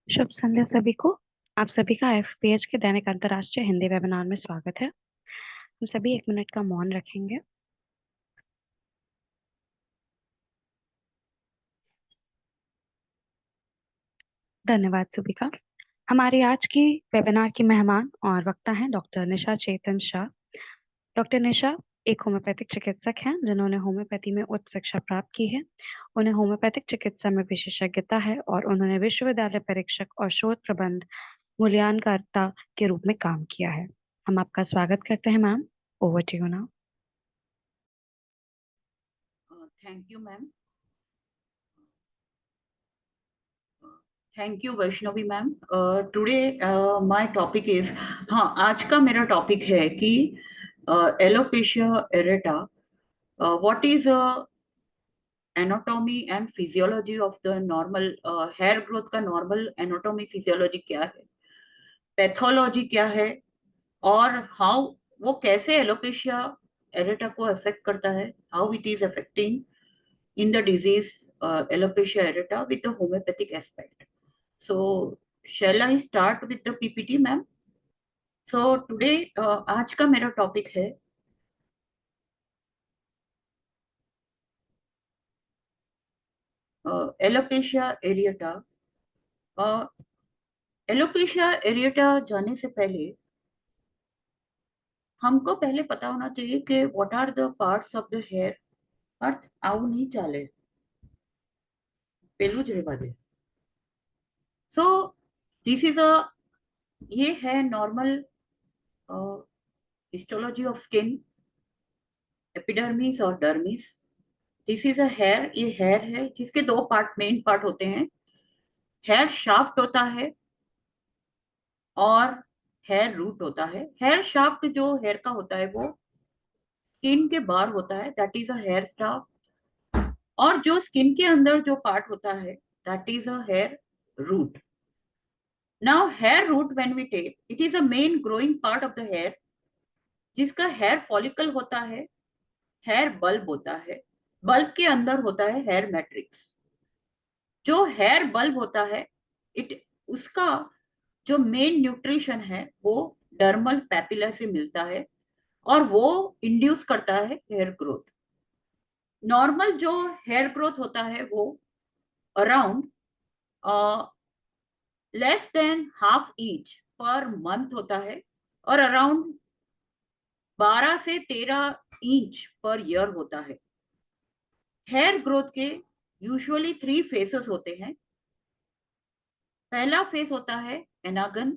शुभ संध्या सभी को। आप सभी का एफपीएच के दैनिक अंतर्राष्ट्रीय हिंदी वेबिनार में स्वागत है। हम सभी 1 मिनट का मौन रखेंगे। धन्यवाद सभी का। हमारी आज की वेबिनार की मेहमान और वक्ता हैं डॉक्टर निशा चेतन शाह। डॉक्टर निशा एक होम्योपैथिक चिकित्सक हैं जिन्होंने होम्योपैथी में उच्च शिक्षा प्राप्त की है। उन्हें होम्योपैथिक चिकित्सा में विशेषज्ञता है और उन्होंने विश्वविद्यालय परीक्षक और शोध प्रबंध मूल्यांकनकर्ता के रूप में काम किया है। हम आपका स्वागत करते हैं ma'am. Over to you now. Thank you, ma'am. Thank you Vaishnavi ma'am. Today my topic is, हाँ, आज का मेरा टॉपिक है कि alopecia areata, what is anatomy and physiology of the normal hair growth का नॉर्मल एनाटॉमी फिजियोलॉजी क्या है, पैथोलॉजी क्या है, और हाउ वो कैसे एलोपेशिया एरेटा को अफेक्ट करता है, how it is affecting in the disease alopecia areata with the homeopathic aspect. So, shall I start with the PPT, ma'am? So today आज का मेरा टॉपिक है एलोपेशिया एरिएटा। एलोपेशिया एरिएटा जाने से पहले हमको पहले पता होना चाहिए कि what are the parts of the hair. अर्थ आउ नहीं चाले पेलू જ રહેવા દે। सो दिस इज अ, ये है normal histology of skin, epidermis और dermis. This is a hair, ये हेयर है जिसके दो पार्ट, मेन पार्ट होते हैं। हेयर शाफ्ट होता है और हेयर रूट होता है। हेयर शाफ्ट जो हेयर का होता है वो स्किन के बाहर होता है, that is a hair shaft. और जो स्किन के अंदर जो पार्ट होता है, that is a hair root. Now hair root when we take, it is a main growing part of the hair, जिसका हेयर फॉलिकल होता है, हेयर बल्ब होता है, बल्ब के अंदर होता है हेयर मैट्रिक्स। जो हेयर बल्ब होता है, इट उसका जो मेन न्यूट्रिशन है वो डर्मल पैपिला से मिलता है और वो इंड्यूस करता है हेयर ग्रोथ। नॉर्मल जो हेयर ग्रोथ होता है वो around less than half inch per month होता है और अराउंड 12 से 13 इंच पर ईयर होता है। हेयर ग्रोथ के यूजुअली 3 फेसेस होते हैं। पहला फेस होता है anagen.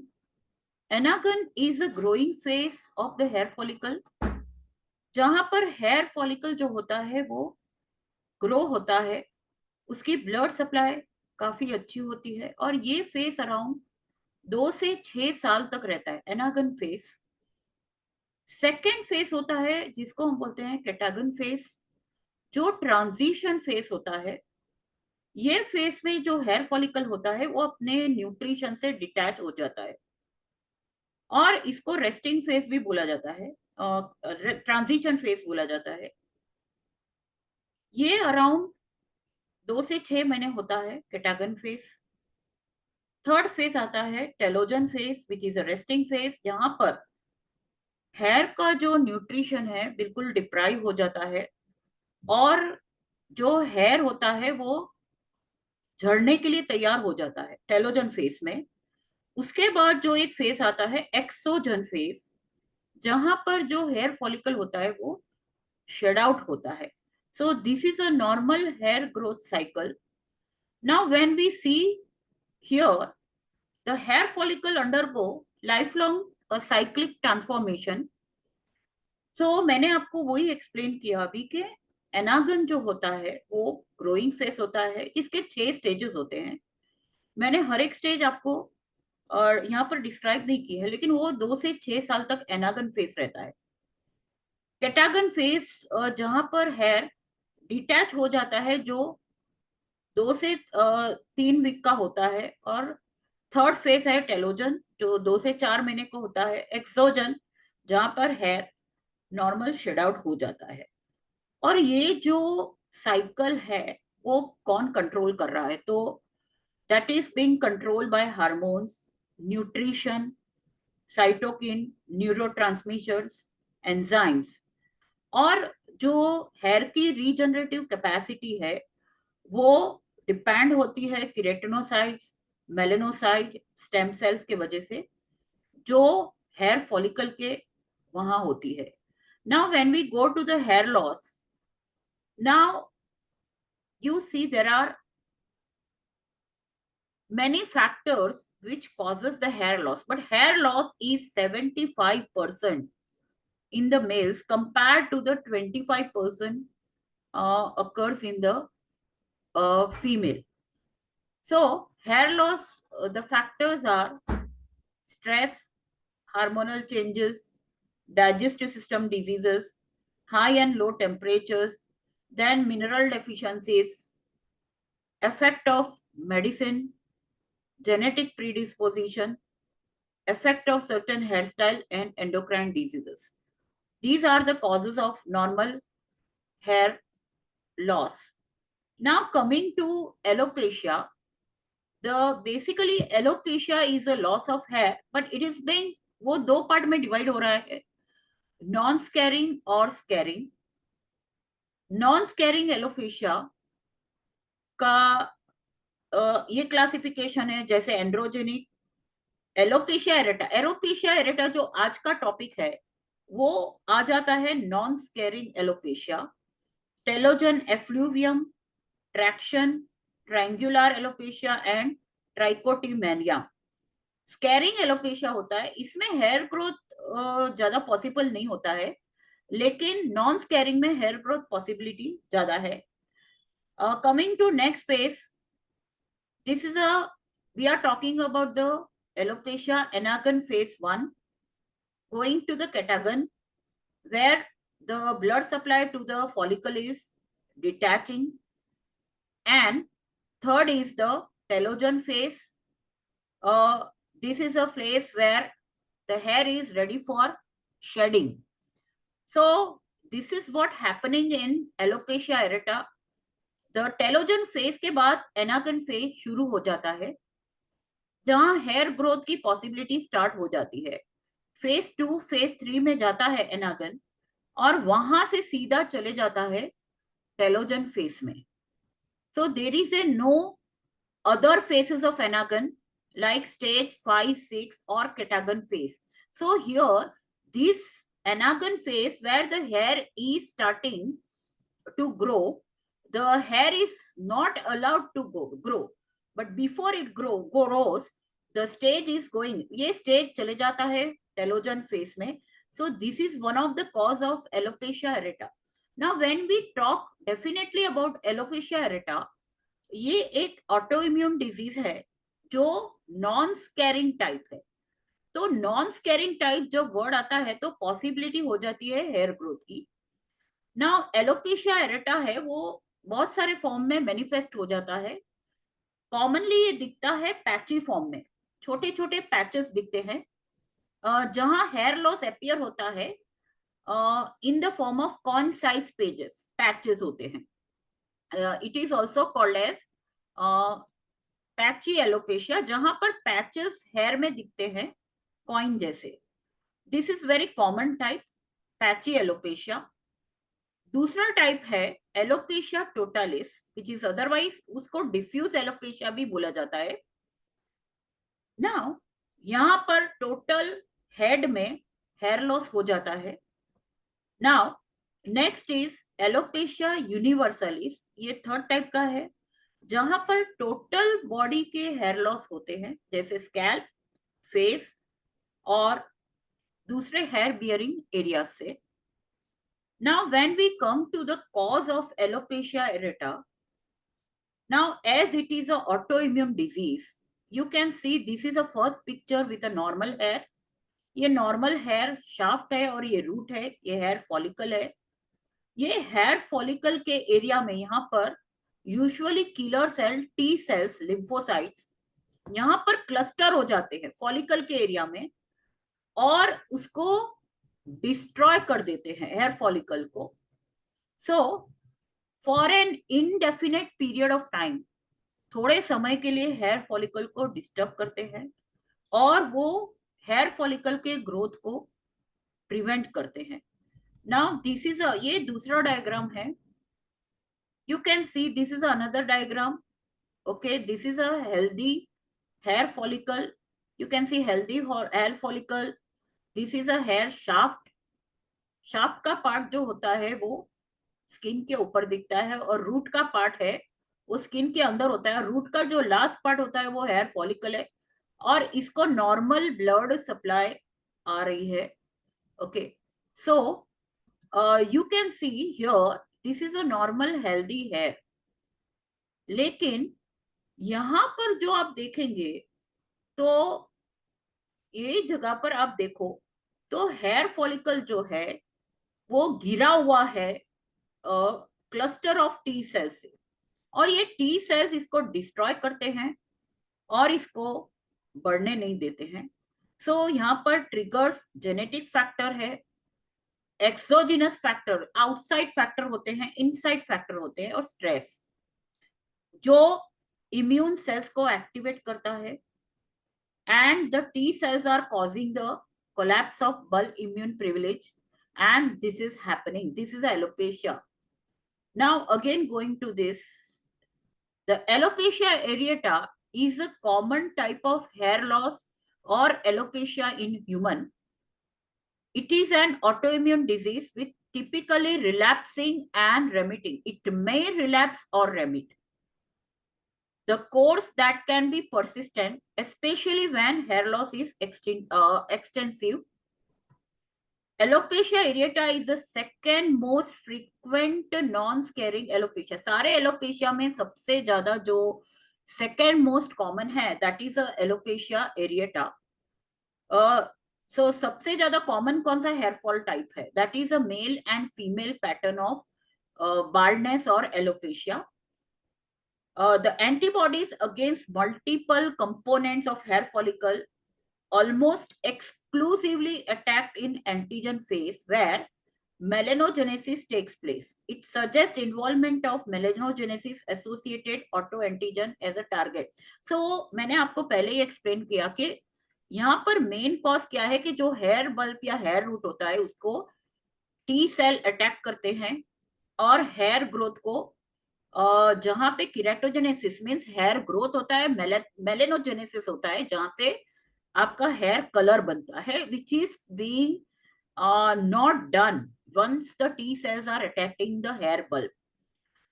Anagen is a growing phase of the hair follicle, जहां पर हेयर फॉलिकल जो होता है वो ग्रो होता है, उसकी ब्लड सप्लाई काफी अच्छी होती है और ये फेस अराउंड 2 से 6 साल तक रहता है, एनागन फेस। सेकेंड फेस होता है जिसको हम बोलते हैं कैटागन फेस, जो ट्रांजिशन फेस होता है। ये फेस में जो हेयर फॉलिकल होता है वो अपने न्यूट्रिशन से डिटैच हो जाता है और इसको रेस्टिंग फेस भी बोला जाता है, ट्रांजिशन फेस बोला जाता है। ये अराउंड 2 से 6 महीने होता है, कैटागन फेस। थर्ड फेस आता है telogen face, which is a resting face, जहां पर हेयर का जो न्यूट्रिशन है बिल्कुल डिप्राइव हो जाता है और जो हेयर होता है वो झड़ने के लिए तैयार हो जाता है टेलोजन फेस में। उसके बाद जो एक फेस आता है एक्सोजन फेस, जहां पर जो हेयर फॉलिकल होता है वो शेड आउट होता है। So this is a normal hair growth cycle. Now when we see here, the hair follicle undergo lifelong a cyclic transformation. So मैंने आपको वही एक्सप्लेन किया अभी कि एनागन जो होता है वो ग्रोइंग फेस होता है, इसके 6 स्टेजेस होते हैं। मैंने हर एक स्टेज आपको और यहाँ पर डिस्क्राइब नहीं की है, लेकिन वो 2 से 6 साल तक एनागन फेस रहता है। कैटागन फेस जहां पर हेयर डिटैच हो जाता है, जो 2 से 3 वीक का होता है। और थर्ड फेस है टेलोजन, जो 2 से 4 महीने को होता है। एक्सोजन, जहां पर हेयर नॉर्मल शेड आउट हो जाता है। और ये जो साइकिल है वो कौन कंट्रोल कर रहा है? तो that is being controlled by hormones, nutrition, cytokine, neurotransmitters, enzymes. और जो हेयर की रीजनरेटिव कैपेसिटी है वो डिपेंड होती है केराटिनोसाइट्स, मेलेनोसाइट, स्टेम सेल्स के वजह से, जो हेयर फॉलिकल के वहां होती है. Now when we go to the hair loss, now you see there are many factors which causes the hair loss, but hair loss is 75% in the males compared to the 25% occurs in the female. So hair loss, the factors are stress, hormonal changes, digestive system diseases, high and low temperatures, then mineral deficiencies, effect of medicine, genetic predisposition, effect of certain hairstyle, and endocrine diseases. These are the causes of normal hair loss. Now coming to alopecia, the basically alopecia is a loss of hair, but it is being, वो दो part में divide हो रहा है, non scarring और scarring. Non scarring alopecia का ये classification है जैसे androgenic, alopecia areata. Alopecia areata जो आज का टॉपिक है वो आ जाता है non scarring alopecia. Telogen effluvium, traction, triangular alopecia and trichotillomania. Scarring alopecia होता है, इसमें हेयर ग्रोथ ज्यादा पॉसिबल नहीं होता है, लेकिन नॉन स्कैरिंग में हेयर ग्रोथ पॉसिबिलिटी ज्यादा है. Coming to next page, this is a, we are talking about the alopecia anagen phase 1, going to the catagen where the blood supply to the follicle is detaching, and third is the telogen phase. This is a phase where the hair is ready for shedding. So this is what happening in alopecia areata. The telogen phase के बाद एनागन phase शुरू हो जाता है, जहां hair growth की possibility start हो जाती है. फेज 2, फेज 3 में जाता है एनागन, और वहां से सीधा चले जाता है टेलोजन फेज में. So there is a no other phases of anagen like stage 5, 6 or catagen phase. So here this anagen phase where the hair is starting to grow, the hair is not allowed to grow, but before it grows, the stage is going, ये stage चले जाता है telogen phase में. So this is one of the cause of alopecia areata. Now when we talk definitely about alopecia areata, ये एक autoimmune disease है जो non scaring type है. तो नॉन स्कैरिंग टाइप जब वर्ड आता है तो पॉसिबिलिटी हो जाती है हेयर ग्रोथ की. नाउ एलोपेशिया एरेटा है वो बहुत सारे फॉर्म में मैनिफेस्ट हो जाता है. कॉमनली ये दिखता है पैची फॉर्म में, छोटे छोटे पैचेस दिखते हैं जहां हेयर लॉस अपीयर होता है in the form of corn size pages, patches होते हैं. It is also called as patchy alopecia, जहां पर पैचेस हेयर में दिखते हैं कॉइन जैसे. This is very common type, patchy alopecia. दूसरा टाइप है alopecia totalis, which is otherwise उसको डिफ्यूज एलोपेशिया भी बोला जाता है. नाउ यहां पर टोटल हेड में हेयर लॉस हो जाता है. Now next is alopecia universalis, ये थर्ड टाइप का है, जहां पर टोटल बॉडी के हेयर लॉस होते हैं जैसे स्कैल्प, फेस और दूसरे हेयर बियरिंग एरिया से. Now when we come to the cause of alopecia areata, now as it is a autoimmune disease, you can see this is a first picture with a normal hair. ये normal hair shaft है और ये root है, ये hair follicle है. ये hair follicle के area में यहाँ पर usually killer cell, T cells, lymphocytes यहाँ पर क्लस्टर हो जाते हैं फॉलिकल के एरिया में और उसको डिस्ट्रॉय कर देते हैं हेयर फॉलिकल को. So for an indefinite period of time थोड़े समय के लिए हेयर फॉलिकल को डिस्टर्ब करते हैं और वो हेयर फॉलिकल के ग्रोथ को प्रिवेंट करते हैं। नाउ दिस इज ये दूसरा डायग्राम है। You can see this is another diagram. Okay, this is a healthy hair follicle. You can see healthy hair follicle. This is a hair shaft. Shaft का part जो होता है वो skin के ऊपर दिखता है और रूट का पार्ट है वो स्किन के अंदर होता है। रूट का जो लास्ट पार्ट होता है वो हेयर फॉलिकल है और इसको नॉर्मल ब्लड सप्लाई आ रही है। Okay, so you can see here this is a normal healthy hair. लेकिन यहां पर जो आप देखेंगे तो ये जगह पर आप देखो तो हेयर फॉलिकल जो है वो घिरा हुआ है क्लस्टर ऑफ टी सेल्स से और ये टी सेल्स इसको डिस्ट्रॉय करते हैं और इसको बढ़ने नहीं देते हैं। सो यहाँ पर ट्रिगर्स जेनेटिक फैक्टर है, एक्सोजिनस फैक्टर आउटसाइड फैक्टर होते हैं, इनसाइड फैक्टर होते हैं और स्ट्रेस जो इम्यून सेल्स को एक्टिवेट करता है and the T cells are causing the collapse of bulk immune privilege, and this is happening. This is alopecia. Now again going to this, the alopecia areata is a common type of hair loss or alopecia in human. It is an autoimmune disease with typically relapsing and remitting. It may relapse or remit. The course that can be persistent, especially when hair loss is extensive. Alopecia areata is the second most frequent non-scaring alopecia. सारे alopecia में सबसे ज्यादा जो second most common है, that is a alopecia areata. So सबसे ज्यादा common कौन सा hair fall type है? That is a male and female pattern of baldness or alopecia. The antibodies against multiple components of hair follicle almost exclusively attacked in antigen phase where melanogenesis takes place. It suggests involvement of melanogenesis associated autoantigen as a target. So मैंने आपको पहले ही explain किया कि यहाँ पर main cause क्या है कि जो हेयर बल्ब या हेयर रूट होता है उसको टी सेल अटैक करते हैं और हेयर ग्रोथ को जहां पे किरेटोजेनेसिस मींस हेयर ग्रोथ होता है, मेलेनोजेनेसिस होता है जहां से आपका हेयर कलर बनता है, which is being not done once the T cells are attacking the hair bulb.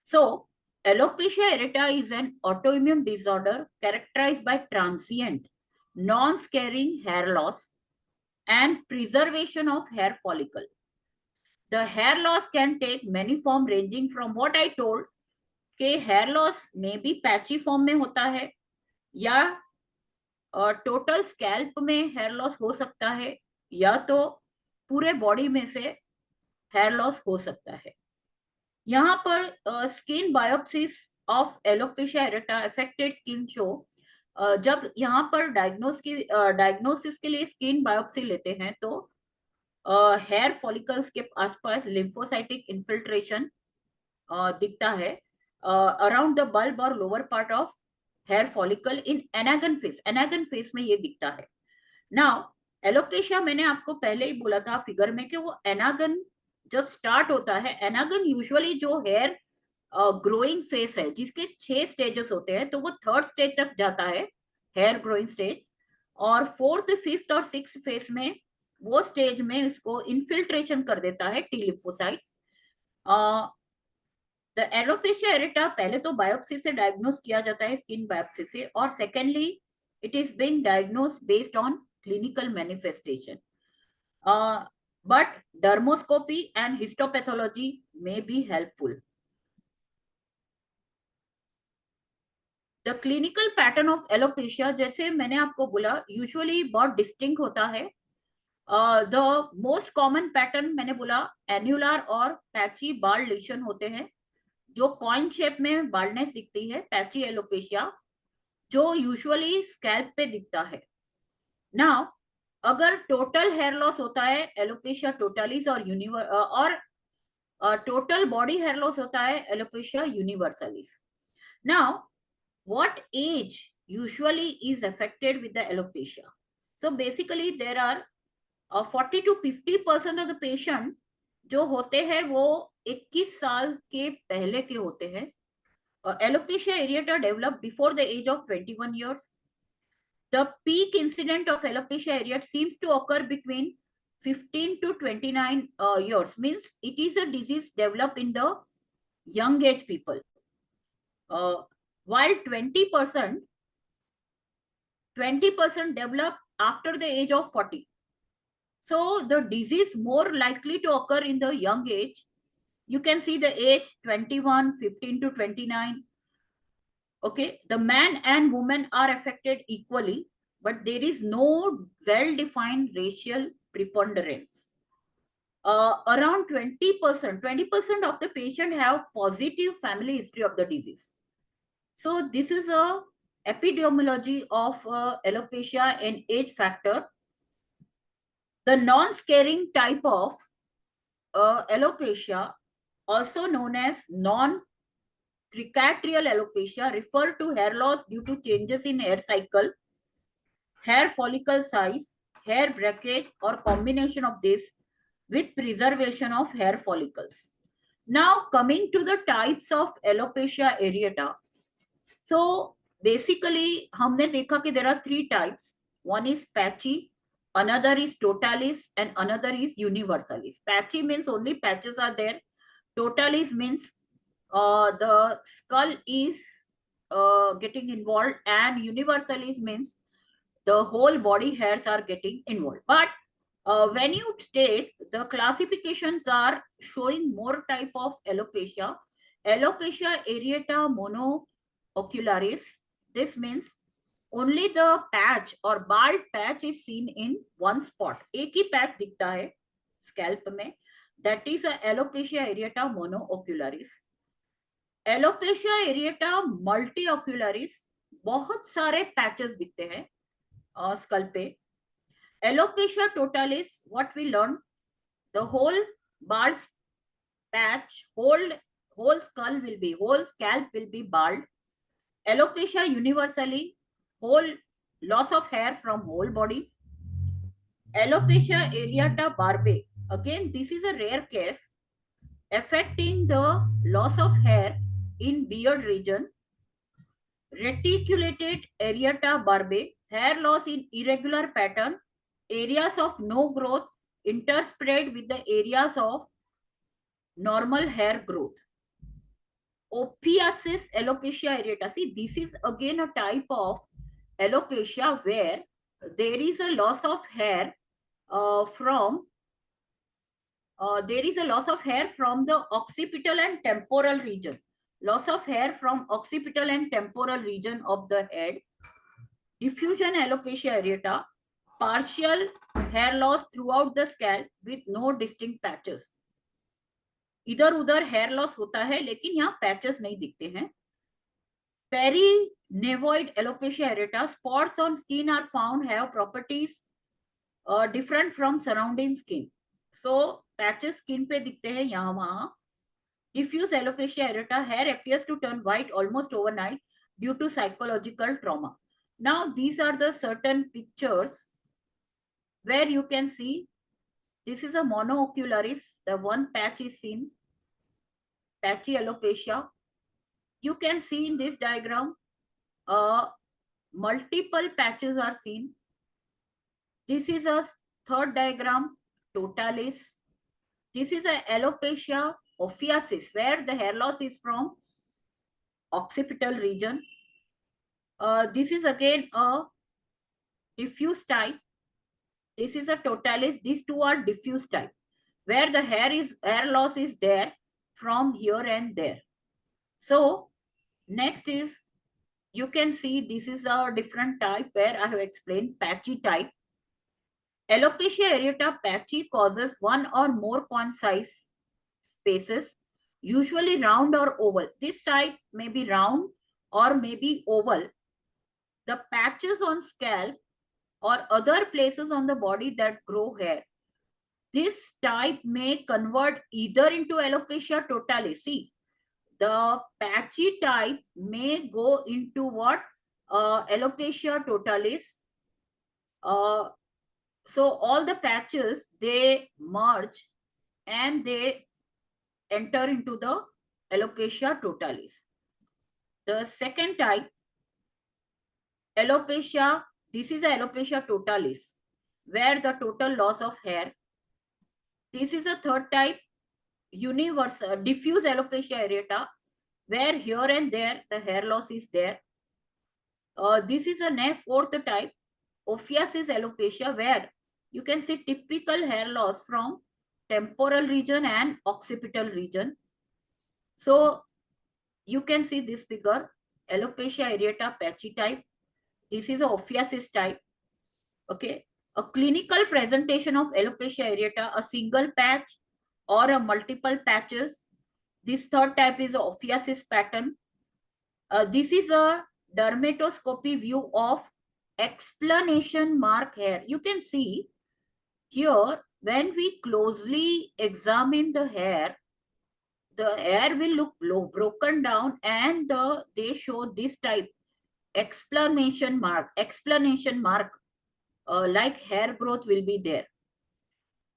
So alopecia areata is an autoimmune disorder characterized by transient non-scarring hair loss and preservation of hair follicle. The hair loss can take many forms ranging from what I told कि hair loss में भी patchy form में होता है या total scalp में hair loss हो सकता है या तो पूरे बॉडी में से हेयर लॉस हो सकता है। यहाँ पर skin biopsies of alopecia areata affected skin show, जब यहाँ पर डायग्नोसिस के लिए स्किन बायोप्सी लेते हैं तो हेयर फॉलिकल्स के आसपास लिम्फोसाइटिक इन्फिल्ट्रेशन दिखता है अराउंड द बल्ब और lower part of hair follicle in anagen phase. Anagen phase में ये दिखता है। नाउ एलोपेशिया मैंने आपको पहले ही बोला था फिगर में कि वो एनागन जब स्टार्ट होता है, एनागन यूजुअली जो हेयर ग्रोइंग फेस है जिसके 6 स्टेजेस होते हैं तो वो थर्ड स्टेज तक जाता है हेयर ग्रोइंग स्टेज, और फोर्थ फिफ्थ और सिक्स फेस में वो स्टेज में इसको इन्फिल्ट्रेशन कर देता है T lymphocytes. The alopecia areata पहले तो बायोप्सी से डायग्नोस किया जाता है, स्किन बायोप्सी से, और secondly it is being diagnosed based on clinical manifestation, but dermoscopy and histopathology may be helpful. The clinical pattern of alopecia जैसे मैंने आपको बोला यूजुअली बहुत डिस्टिंक्ट होता है। द मोस्ट कॉमन पैटर्न मैंने बोला एन्युलर और पैची बाल्ड लीशन होते हैं, जो कॉइन शेप में बाल्डनेस दिखती है, पैची एलोपेशिया, जो यूजुअली स्कैल्प पे दिखता है। नाउ अगर टोटल हेयर लॉस होता है एलोपेशिया टोटालिस और टोटल बॉडी हेयर लॉस होता है alopecia universalis. Now what age usually is affected with the alopecia? So basically there are 40 to 50% of the patient जो होते हैं वो 21 साल के पहले के होते हैं. Alopecia areata develop before the age of 21 years. The peak incident of alopecia areata seems to occur between 15 to 29 years. Means it is a disease developed in the young age people. While 20% develop after the age of 40. So the disease more likely to occur in the young age. You can see the age 21, 15 to 29. Okay, the man and woman are affected equally, but there is no well-defined racial preponderance. Around 20% of the patient have positive family history of the disease. So this is a epidemiology of alopecia and age factor. The non-scaring type of alopecia, also known as non-cicatricial alopecia, refer to hair loss due to changes in hair cycle, hair follicle size, hair breakage, or combination of this with preservation of hair follicles. Now coming to the types of alopecia areata. So basically हमने देखा कि there are three types. One is patchy, another is totalis, and another is universalis. Patchy means only patches are there. Totalis means the skull is getting involved, and universalis means the whole body hairs are getting involved. But when you take the classifications are showing more type of alopecia. Alopecia areata monoocularis. This means only the patch or bald patch is seen in one spot. एक ही patch दिखता है scalp में. That is a alopecia areata monoocularis. Alopecia areata multiocularis. बहुत सारे patches दिखते हैं school पे. Alopecia totalis, what we learned, the whole bald patch, whole scalp will be bald. Alopecia universally, whole loss of hair from whole body. Alopecia areata barbae, again this is a rare case affecting the loss of hair in beard region. Reticulated areata barbae, hair loss in irregular pattern, areas of no growth interspread with the areas of normal hair growth. Ophiacis alopecia areata. See, this is again a type of alopecia where there is a loss of hair from the occipital and temporal region. Loss of hair from occipital and temporal region of the head. Diffusion alopecia areata, partial hair loss throughout the scalp with no distinct patches. इधर उधर hair loss होता है लेकिन यहाँ patches नहीं दिखते हैं. Perinevoid alopecia areata, spots on skin are found have properties different from surrounding skin. So patches skin पे दिखते हैं यहाँ वहाँ. Diffuse alopecia areata, hair appears to turn white almost overnight due to psychological trauma. Now these are the certain pictures where you can see this is a monoocularis. The one patch is seen, patchy alopecia. You can see in this diagram multiple patches are seen. This is a third diagram, totalis. This is a alopecia ophiacis where the hair loss is from occipital region. This is again a diffuse type. This is a totalis. These two are diffuse type where the hair loss is there from here and there. So next is, you can see this is a different type where I have explained patchy type. Alopecia areata patchy causes one or more concise spaces, usually round or oval. This type may be round or may be oval. The patches on scalp or other places on the body that grow hair. This type may convert either into alopecia totalis. See, the patchy type may go into what? Alopecia totalis. So all the patches, they merge and they enter into the alopecia totalis. The second type, alopecia, this is alopecia totalis, where the total loss of hair. This is a third type, universal diffuse alopecia areata, where here and there the hair loss is there. This is a fourth type, ophiasis alopecia, where you can see typical hair loss from temporal region and occipital region. So you can see this figure, alopecia areata patchy type. This is a ophiasis type. Okay, a clinical presentation of alopecia areata, a single patch or a multiple patches. This third type is a ophiasis pattern. This is a dermatoscopy view of explanation mark hair. You can see here, when we closely examine the hair will look broken down, and they show this type explanation mark, like hair growth will be there.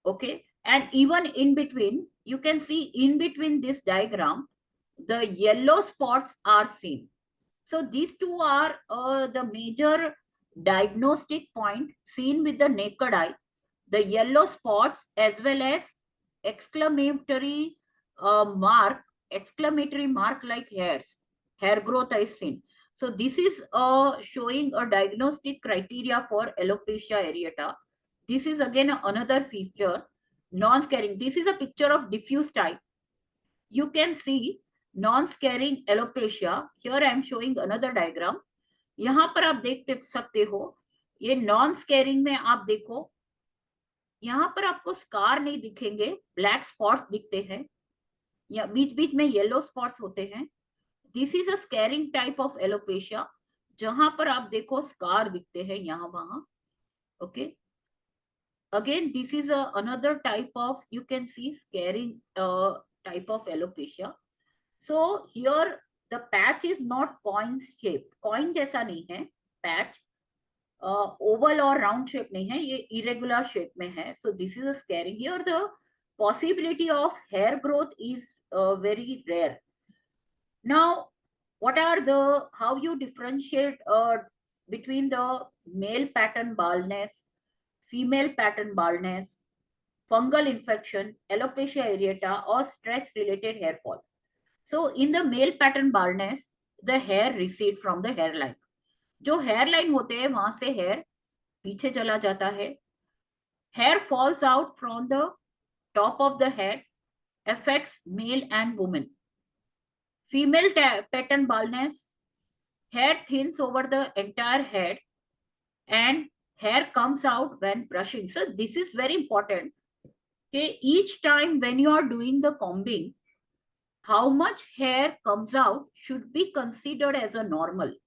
Okay, and even in between, you can see in between this diagram, the yellow spots are seen. So these two are the major diagnostic point seen with the naked eye, the yellow spots as well as exclamatory mark like hairs, hair growth is seen. So this is showing a diagnostic criteria for alopecia areata. This is again another feature, non-scarring. This is a picture of diffuse type. You can see non-scarring alopecia. Here I am showing another diagram. यहाँ पर आप देख सकते हो, ये non squaring में आप देखो, यहाँ पर आपको स्कार नहीं दिखेंगे, ब्लैक स्पॉट्स दिखते हैं या बीच बीच में येलो स्पॉट्स होते हैं. This is a squaring type of alopecia, जहां पर आप देखो स्कार दिखते हैं यहाँ वहां. Okay, again this is another type of, you can see, scaring type of alopecia. So here the patch is not coin shaped, coin जैसा नहीं है patch, ओवल और राउंड शेप नहीं है, ये इरेगुलर शेप में है. So this is a scarring. Here the possibility of hair growth is very rare. Now what are the, how you differentiate between the male pattern baldness, female pattern baldness, fungal infection, alopecia areata, or stress related hair fall? So in the male pattern baldness, the hair recede from the hairline. जो hair line होते हैं वहां से hair पीछे चला जाता है. Hair falls out from the top of the head, affects male and woman. Female pattern baldness, hair thins over the entire head and hair comes out when brushing. So this is very important. Okay, each time when you are doing the combing, how much hair comes out should be considered as a normal.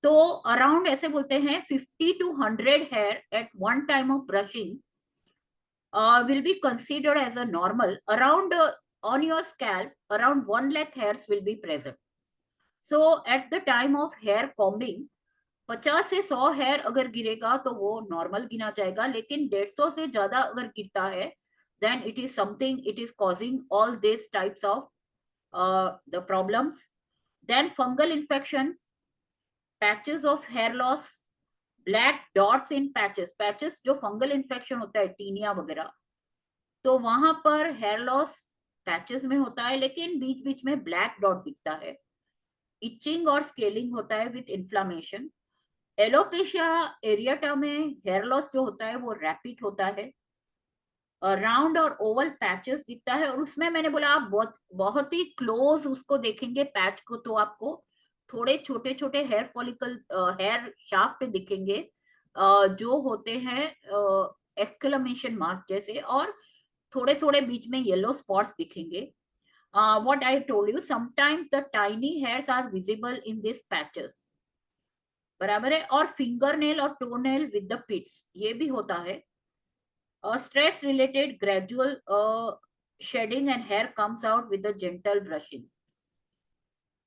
तो around ऐसे बोलते हैं 50 to 100 hair at one time of brushing will be considered as a normal. Around on your scalp, around 1 lakh hairs will be present. So at the time of hair combing, 50 से 100 hair अगर गिरेगा तो वो normal गिना जाएगा, लेकिन 150 से ज्यादा अगर गिरता है, then it is something, it is causing all these types of the problems. Then fungal infection, patches of hair loss, black dots in patches, patches जो फंगल इन्फेक्शन होता है टीनिया वगैरह, तो वहां पर हेयर लॉस पैचेस में होता है, लेकिन बीच बीच में ब्लैक डॉट दिखता है. इचिंग और स्केलिंग होता है विथ इन्फ्लामेशन. एलोपेशिया एरिएटा में हेयर लॉस जो होता है वो रैपिड होता है, राउंड और ओवल पैचेस दिखता है, और उसमें मैंने बोला आप बहुत ही क्लोज उसको देखेंगे पैच को तो आपको थोड़े छोटे छोटे हेयर फॉलिकल, हेयर शाफ्ट दिखेंगे जो होते हैं एक्सक्लेमेशन मार्क जैसे, और थोड़े थोड़े बीच में येलो स्पॉट्स दिखेंगे. what I told you, sometimes the tiny hairs are visible in these patches. बराबर है. और फिंगर नेल और टो नेल विद द पिट्स, ये भी होता है. Stress related gradual shedding and hair comes out with the gentle brushing.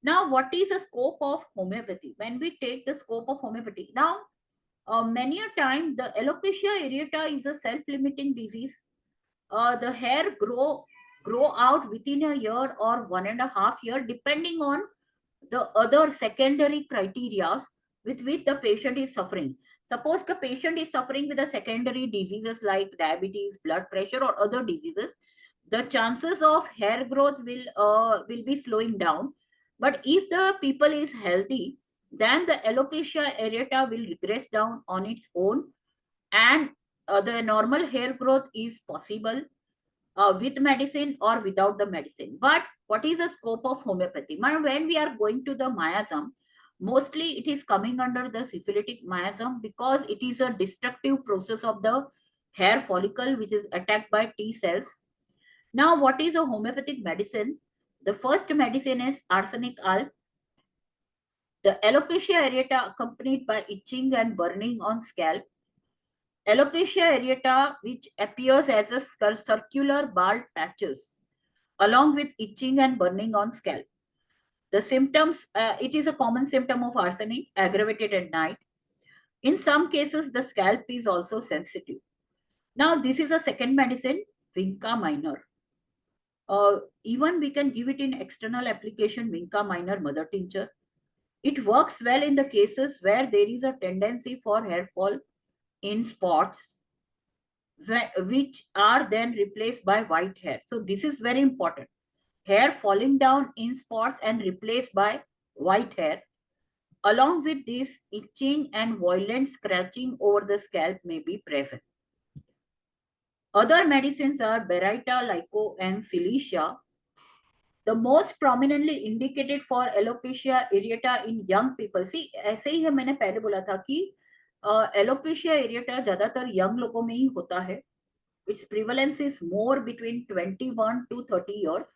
Now, what is the scope of homeopathy? When we take the scope of homeopathy, now many a time the alopecia areata is a self-limiting disease. The hair grow out within a year or 1.5 year, depending on the other secondary criteria with which the patient is suffering. Suppose the patient is suffering with the secondary diseases like diabetes, blood pressure, or other diseases, the chances of hair growth will be slowing down. But if the people is healthy, then the alopecia areata will regress down on its own, and the normal hair growth is possible with medicine or without the medicine. But what is the scope of homeopathy? When we are going to the miasm, mostly it is coming under the syphilitic miasm because it is a destructive process of the hair follicle which is attacked by T cells. Now, what is a homeopathic medicine? The first medicine is arsenic alb. The alopecia areata accompanied by itching and burning on scalp. Alopecia areata, which appears as a circular bald patches, along with itching and burning on scalp. The symptoms, it is a common symptom of arsenic, aggravated at night. In some cases, the scalp is also sensitive. Now, this is a second medicine, Vinca minor. Even we can give it in external application, Vinca minor mother tincture. It works well in the cases where there is a tendency for hair fall in spots, which are then replaced by white hair. So this is very important. Hair falling down in spots and replaced by white hair. Along with this, itching and violent scratching over the scalp may be present. Other medicines are Beraita, Lyco, and Silicea. The most prominently indicated for alopecia areata in young people. See, ऐसे ही मैंने पहले बोला था कि alopecia areata ज्यादातर young लोगों में ही होता है. Its prevalence is more between 21 to 30 years.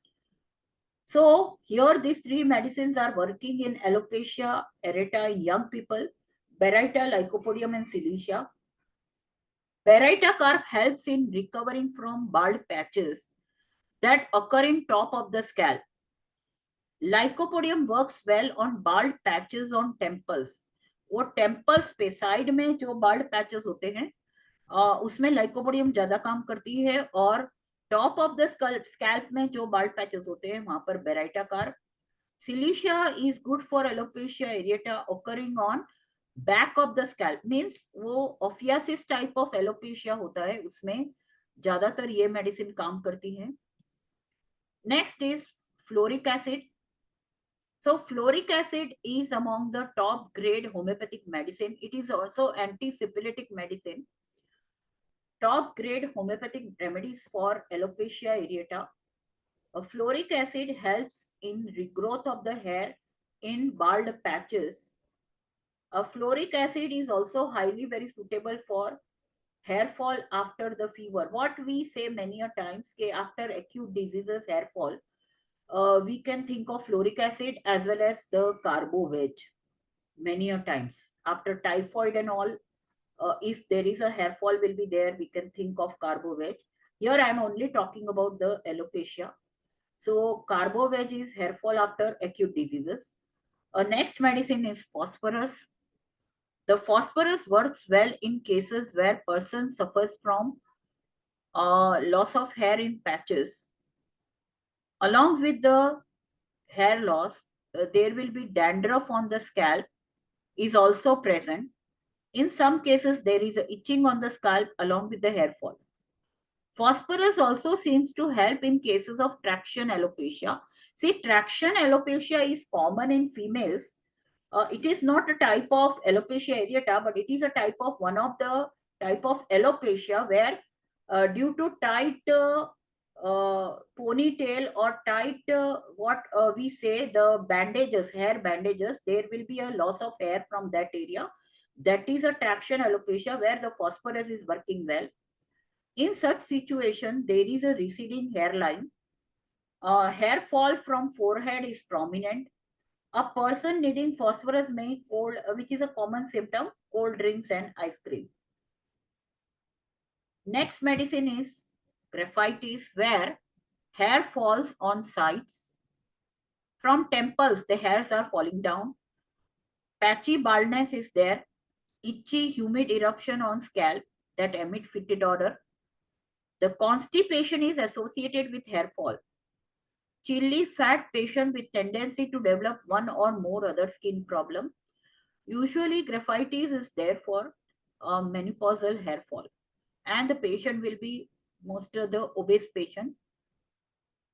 So here these three medicines are working in alopecia areata in young people, Beraita, Lycopodium, and Silicea. Beraita carb helps in recovering from bald patches that occur in top of the scalp. Lycopodium works well on bald patches on temples. वो temples पे side में जो bald patches होते हैं उसमें lycopodium ज्यादा काम करती है, और टॉप ऑफ द स्कैल्प में जो बाल्ड पैचेस होते हैं वहां पर baryta carb. Silicea is good for alopecia areata occurring on back of the scalp, means वो ओफियासिस टाइप ऑफ एलोपेशिया होता है उसमें ज्यादातर ये मेडिसिन काम करती है. Next is fluoric acid. So floric acid is among the top grade homeopathic medicine. It is also anti-syphilitic medicine. Top grade homeopathic remedies for alopecia areata. Floric acid helps in regrowth of the hair in bald patches. Floric acid is also highly very suitable for hair fall after the fever. What we say many a times, ke after acute diseases hair fall, we can think of floric acid as well as the carbo veg. Many a times after typhoid and all, if there is a hair fall will be there, we can think of carbo veg. Here I am only talking about the alopecia. So carbo veg is hair fall after acute diseases. Next medicine is phosphorus. The phosphorus works well in cases where person suffers from loss of hair in patches. Along with the hair loss, there will be dandruff on the scalp is also present. In some cases, there is a itching on the scalp along with the hair fall. Phosphorus also seems to help in cases of traction alopecia. See, traction alopecia is common in females. It is not a type of alopecia areata, but it is a type of one of the type of alopecia where due to tight ponytail or tight what we say the bandages, hair bandages, there will be a loss of hair from that area. That is a traction alopecia where the phosphorus is working well. In such situation, there is a receding hairline. Hair fall from forehead is prominent. A person needing phosphorus may cold, which is a common symptom, cold drinks and ice cream. Next medicine is graphitis, where hair falls on sides. From temples, the hairs are falling down. Patchy baldness is there. Itchy, humid eruption on scalp that emit fetid odor. The constipation is associated with hair fall. Chilly fat patient with tendency to develop one or more other skin problem. Usually, graphitis is there for menopausal hair fall, and the patient will be most of the obese patient.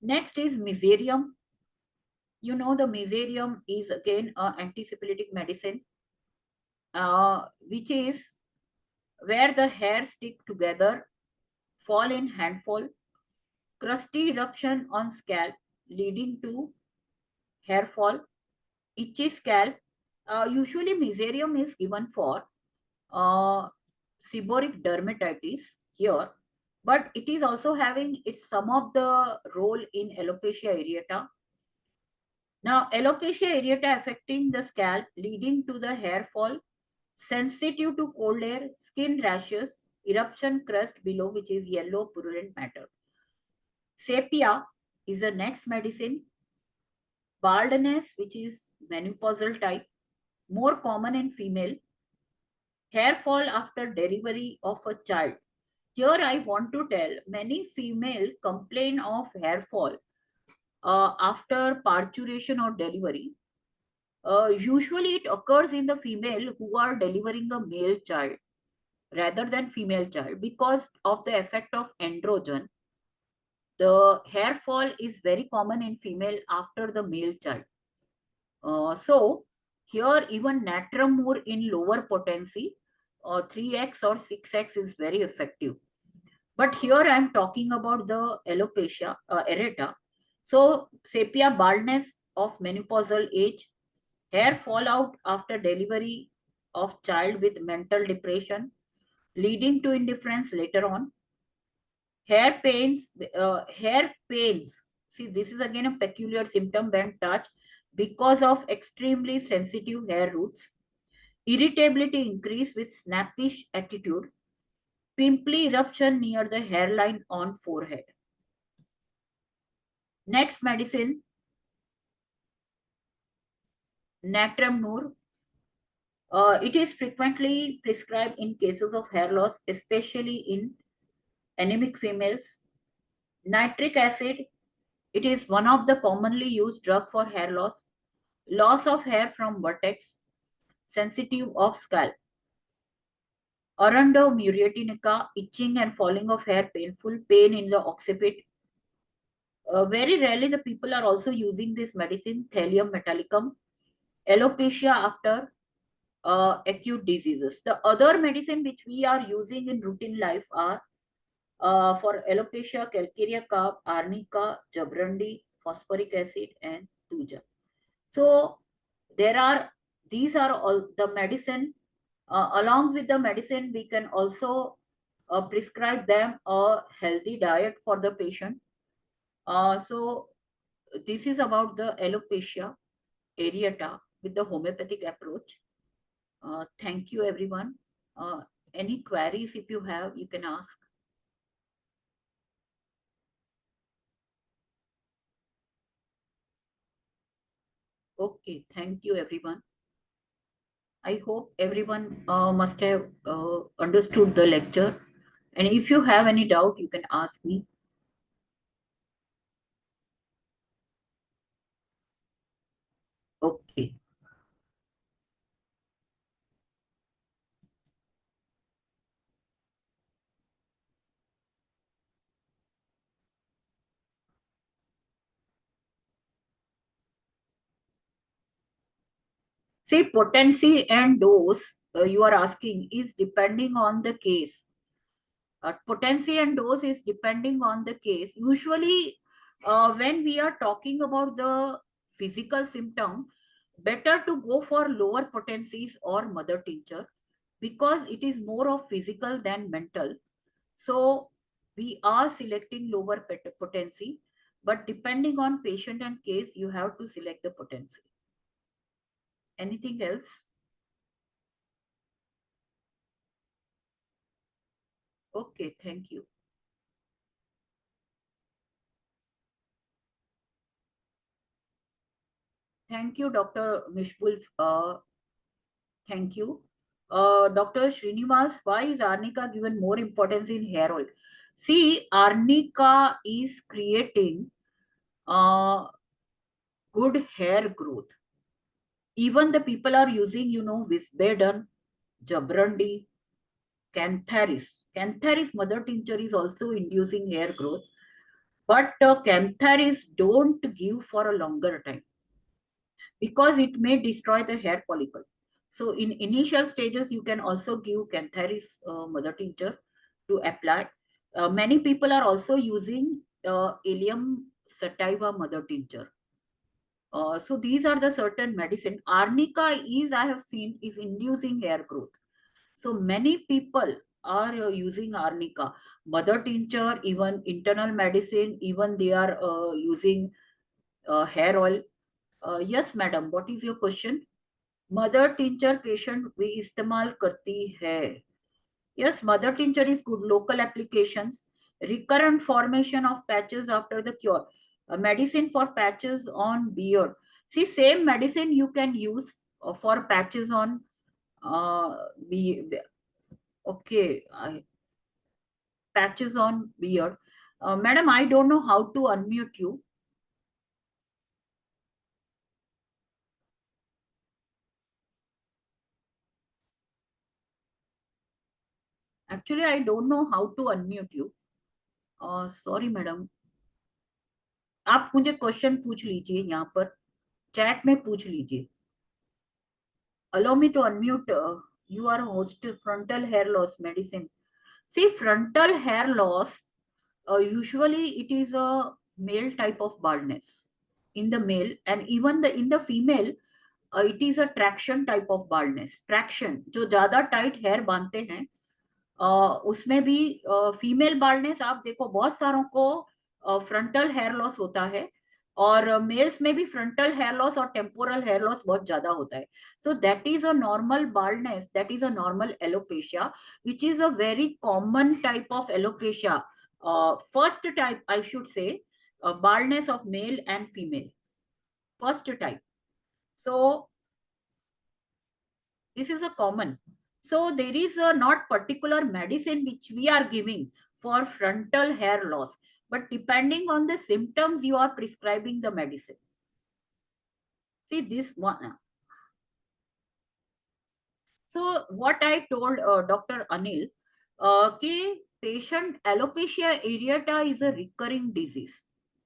Next is Mesothelium. You know, the Mesothelium is again antisyphilitic medicine, which is where the hair stick together, fall in handful, crusty eruption on scalp leading to hair fall, itchy scalp. Usually, Mesothelium is given for uh, seborrheic dermatitis here, but it is also having its some of the role in alopecia areata. Now, alopecia areata affecting the scalp, leading to the hair fall, sensitive to cold air, skin rashes, eruption crust below, which is yellow purulent matter. Sepia is the next medicine. Baldness, which is menopausal type, more common in female. Hair fall after delivery of a child. Here I want to tell many female complain of hair fall after parturition or delivery. Usually it occurs in the female who are delivering a male child rather than female child because of the effect of androgen. The hair fall is very common in female after the male child. So here even natrum in lower potency, 3x or 6x is very effective. But here I am talking about the alopecia areata. So sepia, baldness of menopausal age, hair fallout after delivery of child with mental depression, leading to indifference later on, hair pains. See, this is again a peculiar symptom when touched because of extremely sensitive hair roots, irritability increase with snappish attitude, pimply eruption near the hairline on forehead. Next medicine, Natrum. It is frequently prescribed in cases of hair loss, especially in anemic females. Nitric acid, it is one of the commonly used drug for hair loss. Loss of hair from vertex, sensitive of scalp. Arundo muriatinica, itching and falling of hair, painful, pain in the occiput. Very rarely the people are also using this medicine, Thallium metallicum. Alopecia after acute diseases. The other medicine which we are using in routine life are for alopecia, calcarea carb, arnica, jabrandi, phosphoric acid, and tuja. So there are these are all the medicine. Along with the medicine, we can also prescribe them a healthy diet for the patient. So this is about the alopecia areata with the homeopathic approach. Thank you, everyone. Any queries, if you have, you can ask. Okay, thank you, everyone. I hope everyone must have understood the lecture. And if you have any doubt, you can ask me. Okay. See, potency and dose you are asking is depending on the case. Potency and dose is depending on the case. Usually, when we are talking about the physical symptom, better to go for lower potencies or mother tincture because it is more of physical than mental. So we are selecting lower potency, but depending on patient and case, you have to select the potency. Anything else? Okay, thank you. Thank you, Dr. Mishbul. Thank you. Dr. Srinivas, why is arnica given more importance in hair oil? See, arnica is creating good hair growth. Even the people are using, Visbedon, Jabrandi, Cantharis. Cantharis mother tincture is also inducing hair growth, but Cantharis don't give for a longer time because it may destroy the hair follicle. So in initial stages, you can also give Cantharis mother tincture to apply. Many people are also using Allium sativa mother tincture. So these are the certain medicine. Arnica is, I have seen, is inducing hair growth. So many people are using arnica, mother tincture, even internal medicine, even they are using hair oil. Yes, madam, what is your question? Mother tincture patient we इस्तेमाल करती है. Yes, mother tincture is good. Local applications, recurrent formation of patches after the cure, medicine for patches on beard. See, same medicine you can use for patches on be okay. Patches on beard. Madam, I don't know how to unmute you. Actually, I don't know how to unmute you. Sorry, madam. आप मुझे question पूछ लीजिए यहाँ पर chat में पूछ लीजिए. Allow me to unmute. You are host frontal hair loss medicine. See, frontal hair loss, usually it is a male type of baldness in the male, and even the in the female, it is a traction type of baldness. Traction, जो ज्यादा tight hair बांधते हैं, उसमें भी female baldness आप देखो बहुत सारों को फ्रंटल हेयर लॉस होता है और मेल्स में भी फ्रंटल हेयर लॉस और टेम्पोरल हेयर लॉस बहुत ज्यादा होता है. So that is a normal baldness, that is a normal alopecia which is a very common type of alopecia. First type I should say baldness of male and female, first type. So this is a common. So there is a not particular medicine which we are giving for frontal hair loss, but depending on the symptoms, you are prescribing the medicine. See this one. So what I told Dr. Anil, कि patient alopecia areata is a recurring disease.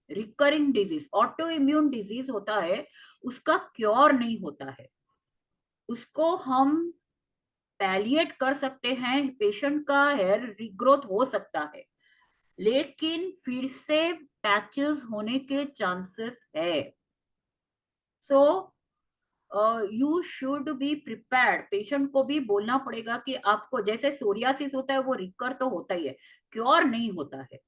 Recurring disease, autoimmune disease होता है, उसका cure नहीं होता है. उसको हम पैलिएट कर सकते हैं, पेशेंट का हेयर रिग्रोथ हो सकता है, लेकिन फिर से पैचेस होने के चांसेस है. So you should be prepared. Patient को भी बोलना पड़ेगा कि आपको जैसे सोरियासिस होता है वो रिकर तो होता ही है, क्योर नहीं होता है.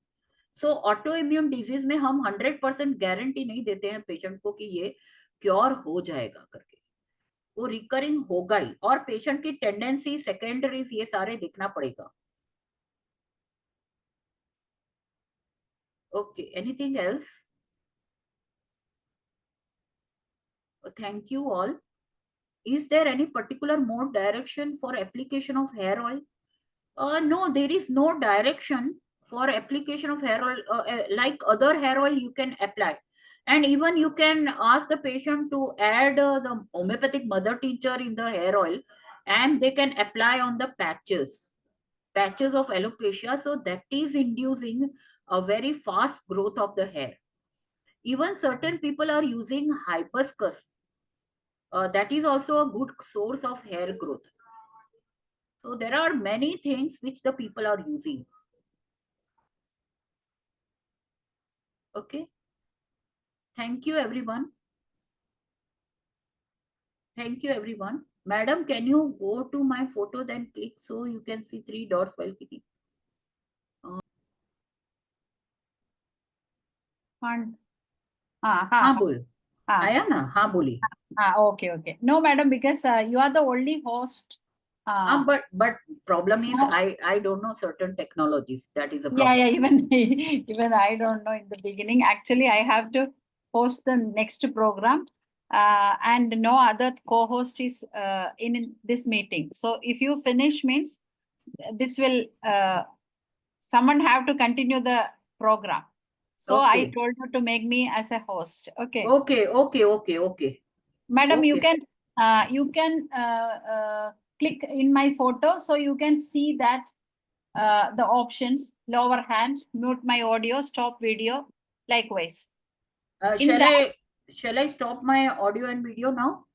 सो ऑटो इम्यून डिजीज में हम 100% गारंटी नहीं देते हैं पेशेंट को कि ये क्योर हो जाएगा करके. वो रिकरिंग होगा ही, और पेशेंट की टेंडेंसी, सेकेंडरीज, ये सारे देखना पड़ेगा. Okay, anything else? Thank you all. Is there any particular mode direction for application of hair oil? No, there is no direction for application of hair oil. Like other hair oil you can apply, and even you can ask the patient to add the homeopathic mother tincture in the hair oil, and they can apply on the patches of alopecia, so that is inducing a very fast growth of the hair. Even certain people are using hibiscus. That is also a good source of hair growth. So there are many things which the people are using. Okay. Thank you, everyone. Thank you, everyone. Madam, can you go to my photo then click so you can see 3 dots while clicking? हाँ बोल. आया ना? हाँ बोली. Okay. No, madam, because you are the only host. But problem is I don't know certain technologies. That is a problem. Yeah, even I don't know in the beginning. Actually, I have to host the next program. and no other co-host is in this meeting. So if you finish means this will someone have to continue the program. So I Okay. told you to make me as a host. Okay. Okay. Madam, you Okay. can click in my photo, so you can see that the options, lower hand, mute my audio, stop video, likewise. In that, Shall I stop my audio and video now?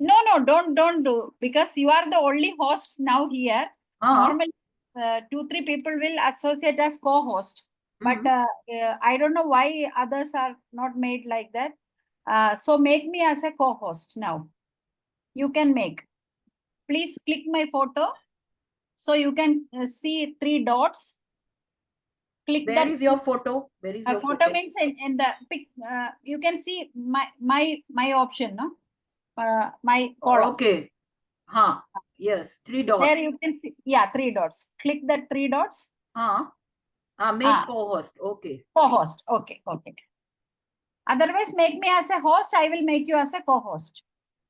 no, don't do, because you are the only host now here. Normally, 2-3 people will associate as co-host, but I don't know why others are not made like that. So make me as a co-host now. You can make. Please click my photo, so you can see 3 dots. Click Where that. is your photo? Where is your Photo means in the pic. You can see my option, no? My column. Okay. Yes, 3 dots. There you can see, yeah, 3 dots. Click that 3 dots. Make co-host. Okay. Co-host. Okay. Otherwise, make me as a host. I will make you as a co-host.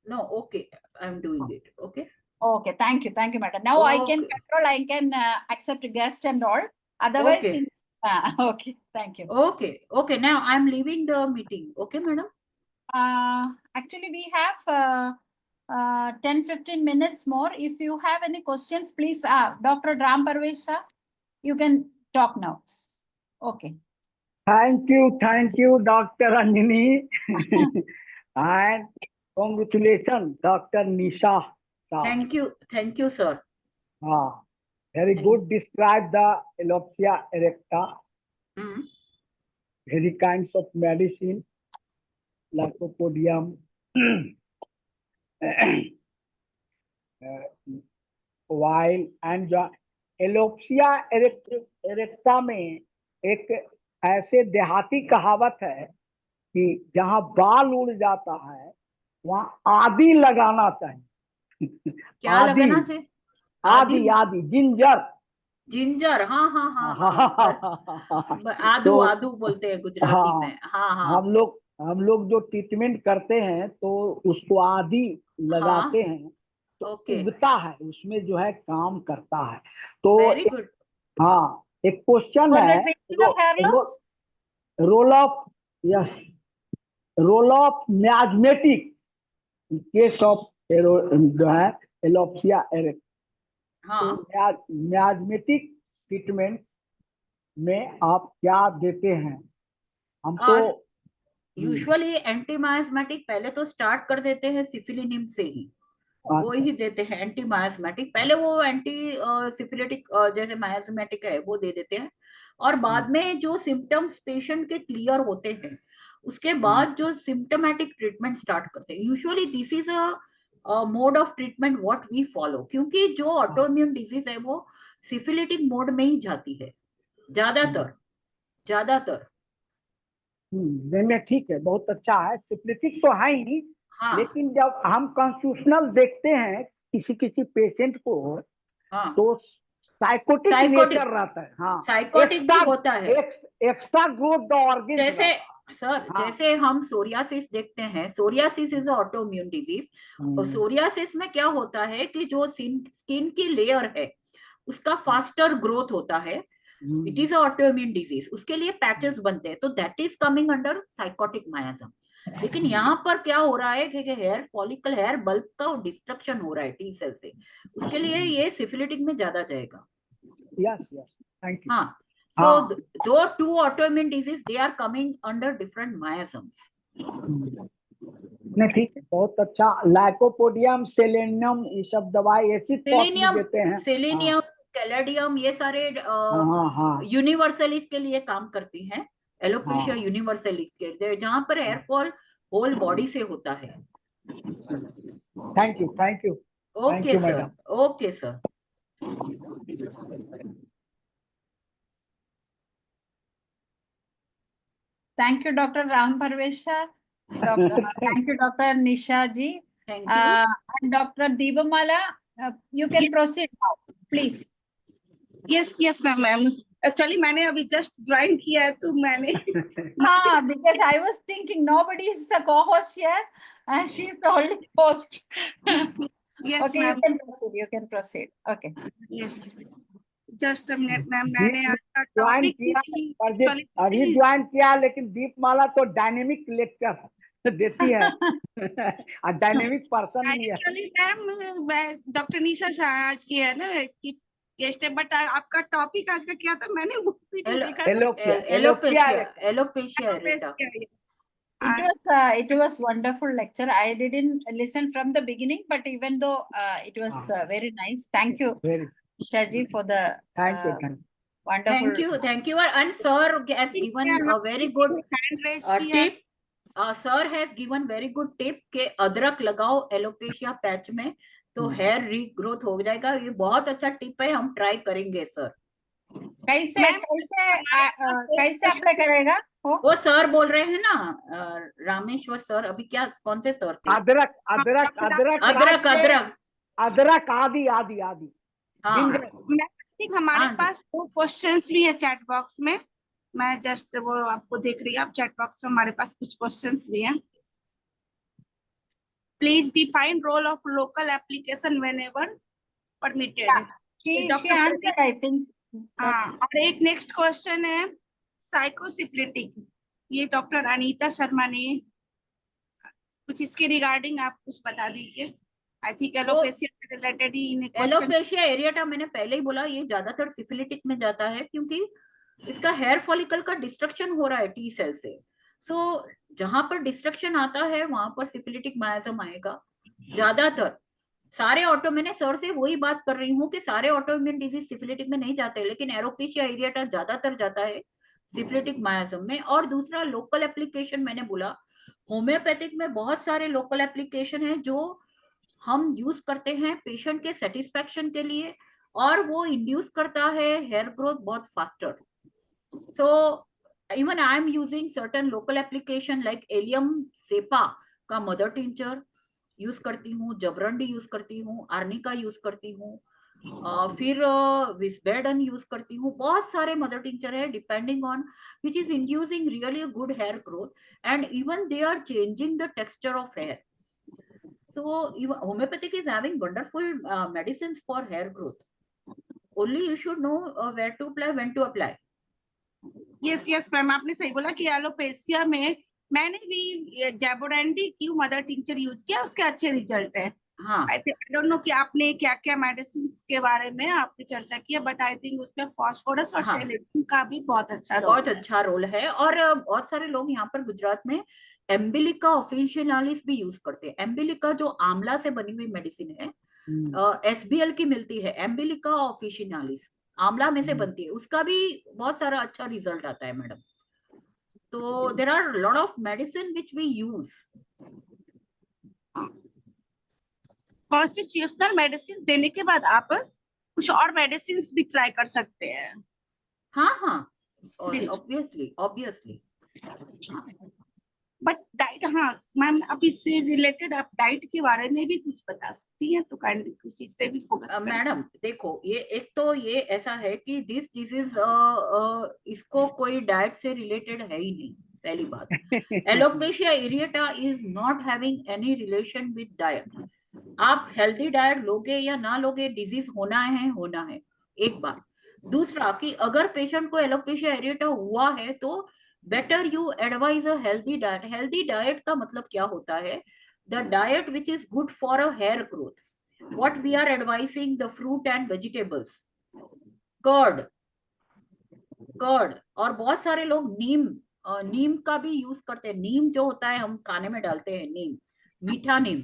No, okay. I'm doing it. Okay. Okay. Thank you, madam. Now I can control. I can accept guest and all. Otherwise, Okay. Okay. Thank you. Okay. Now I'm leaving the meeting. Okay, madam. Actually, we have 10-15 minutes more. If you have any questions, please, Dr. Ram Parvesh, you can talk now. Okay. Thank you, Dr. Anjani. And congratulations, Dr. Nisha. Thank you, sir. Very good. Describe the Alopecia erecta. Very kinds of medicine, Lycopodium, while and Alopecia erecta में एक ऐसे देहाती कहावत है कि जहां बाल उड़ जाता है वहां आदि लगाना चाहिए। क्या लगाना चाहिए? आदि जिंजर। आदू बोलते हैं गुजराती में। हम लोग जो ट्रीटमेंट करते हैं तो उसको आदि लगाते हैं तो उगता है, उसमें जो है काम करता है। तो वेरी गुड। एक क्वेश्चन है, रोल ऑफ मियाज़मेटिक केस ऑफ जो है एलोपेसिया एरेक्टा। तो मियाज़मेटिक ट्रीटमेंट में आप क्या देते हैं? हमको यूजुअली एंटी मायास्मेटिक पहले तो स्टार्ट कर देते हैं सिफिलिनिम से ही, वो ही देते हैं एंटी मायास्मेटिक। पहले वो एंटी सिफिलिटिक जैसे मायास्मेटिक है वो दे देते हैं, और बाद में जो सिम्टम्स पेशेंट के क्लियर होते हैं उसके बाद जो सिम्टोमेटिक ट्रीटमेंट स्टार्ट करते हैं। Usually this is a mode of treatment what we follow, क्योंकि जो ऑटोइम्यून डिजीज है वो सिफिलिटिक मोड में ही जाती है ज्यादातर। नहीं, ठीक है, बहुत अच्छा है। सिफिलिटिक तो है ही, लेकिन जब हम कॉन्स्टिट्यूशनल देखते हैं किसी पेशेंट को तो साइकोटिक नेचर रहता है। साइकोटिक भी होता है। Extra growth the organ. जैसे सर जैसे हम सोरियासिस देखते हैं, psoriasis is autoimmune disease. Psoriasis में क्या होता है कि जो स्किन की लेयर है उसका फास्टर ग्रोथ होता है। इट इज ऑटोइम्यून डिजीज, उसके लिए पैचेस बनते हैं, तो that is coming under sycotic miasm. लेकिन यहाँ पर क्या हो रहा है कि हेयर फॉलिकल, हेयर बल्ब का डिस्ट्रक्शन हो रहा है टी सेल से, उसके लिए ये सिफिलिटिक में ज्यादा जाएगा। Yes, thank you. So though two autoimmune disease, they are coming under different miasms. नहीं, ठीक है, बहुत अच्छा। लाइकोपोडियम, सेलेनियम, ये सब दवाई ऐसी देते हैं। सेलेनियम, कैलेडियम, ये सारे यूनिवर्सलिस के लिए काम करती हैं। एलोपेशिया यूनिवर्सलिस के, जहां पर हेयर फॉल होल बॉडी से होता है। Thank you. Okay sir. Thank you, Dr. Ram Parvesh. Thank you, Dr. Nisha ji. Thank you. And Dr. Deepamala, you can proceed now, please. Yes, ma'am. Actually मैंने अभी just join किया है तो मैंने हाँ, because I was thinking nobody is a co-host here and she is the only host. Yes, Okay, ma'am. you can proceed. Okay. Yes. Just a minute ma'am, मैंने आपका join topic किया, अभी join किया, लेकिन दीपमाला तो डायनेमिक लेक्चर देती है और डायनेमिक पर्सन भी है। एक्चुअली मैम डॉक्टर निशा शाह आज की है ना चीफ गेस्ट है, बट आपका टॉपिक आज का क्या था मैंने वो वीडियो देखा। Alopecia areata. It was wonderful lecture. I didn't listen from the beginning, but even though it was very nice. Thank you, Shaji, for the wonderful. Thank you. And sir has given a very good tip. Sir has given very good tip के अदरक लगाओ alopecia patch में तो hair regrowth हो जाएगा। ये बहुत अच्छा टिप है, हम ट्राई करेंगे सर। कैसे अप्लाई करेगा वो सर बोल रहे हैं ना, रामेश्वर सर, अभी क्या कौन से सर थे? अदरक अदरक अदरक अदरक अदरक अदरक आदि आदि आदि। हमारे पास 2 क्वेश्चंस भी है चैट बॉक्स में, मैं जस्ट वो आपको देख रही हूँ। चैट बॉक्स में हमारे पास कुछ क्वेश्चंस भी हैं। Please define role of local application whenever permitted. She answered, I think. हाँ, और एक नेक्स्ट क्वेश्चन है साइकोसिप्लिटिक, ये डॉक्टर अनीता शर्मा ने कुछ इसके रिगार्डिंग आप कुछ बता दीजिए। I think alopecia related he in question. Alopecia areata मैंने पहले ही बोला, ये ज्यादातर सिफिलिटिक में जाता है क्योंकि इसका हेयर फॉलिकल का डिस्ट्रक्शन हो रहा है टी सेल से। सो जहां पर डिस्ट्रक्शन आता है वहां पर सिफिलिटिक मायाजम आएगा ज्यादातर। सारे ऑटो, मैंने सर से वही बात कर रही हूँ कि सारे ऑटोइम्यून डिजीज सिफिलिटिक में नहीं जाते, लेकिन एलोपेशिया एरिएटा ज्यादातर जाता है सिफिलिटिक मायाजम में। और दूसरा लोकल एप्लीकेशन, मैंने बोला होम्योपैथिक में बहुत सारे लोकल एप्लीकेशन है जो हम यूज करते हैं पेशेंट के सेटिस्फेक्शन के लिए, और वो इंड्यूस करता है हेयर ग्रोथ बहुत faster. So even I am using certain local application like allium cepa का मदर टिंचर यूज करती हूँ, जबरंडी यूज करती हूँ, आर्निका यूज करती हूँ, फिर विस्बेडन यूज करती हूँ। बहुत सारे मदर टिंचर है depending on which is inducing really good hair growth and even they are changing the texture of hair. So homeopathic is having wonderful medicines for hair growth. Only you should know where to apply, when to apply. Yes ma'am, आपने सही बोला कि alopecia में मैंने भी जैबोरैंडी Q mother tincture use किया, उसके अच्छे रिजल्ट है। हाँ, आई डोंट नो कि आपने क्या क्या मेडिसिन के बारे में आपने चर्चा किया, बट आई थिंक उसमें फास्फोरस और सेलेनियम का भी बहुत अच्छा रोल है। और बहुत सारे लोग यहाँ पर गुजरात में एम्बिलिका ऑफिशियनालिस भी यूज करते हैं। एम्बिलिका जो आंवला से बनी हुई मेडिसिन है, SBL की मिलती है, एम्बिलिका ऑफिशियनालिस आंवला में से बनती है, उसका भी बहुत सारा अच्छा रिजल्ट आता है मैडम। तो there are lot of medicine which we use. Constitutional medicine देने के बाद आप कुछ और मेडिसिन भी ट्राई कर सकते हैं। हाँ, ऑब्वियसली। बट डाइट, हाँ मैम, अब इससे रिलेटेड आप डाइट के बारे में भी कुछ बता सकती हैं तो काइंडली उस चीज पे भी फोकस करें। मैडम देखो, ये एक तो ये ऐसा है कि दिस डिजीज इसको कोई डाइट से रिलेटेड है ही नहीं, पहली बात। Alopecia areata is not having any relation with diet. आप हेल्दी डाइट लोगे या ना लोगे, डिजीज होना है एक बात। दूसरा कि अगर पेशेंट को एलोपेशिया एरिएटा हुआ है तो better you advise a healthy diet. Healthy diet का मतलब क्या होता है? The diet which is good for a hair growth. What we are advising, the fruit and vegetables, curd, और बहुत सारे लोग नीम का भी यूज करते हैं। नीम जो होता है हम खाने में डालते हैं, नीम, मीठा नीम,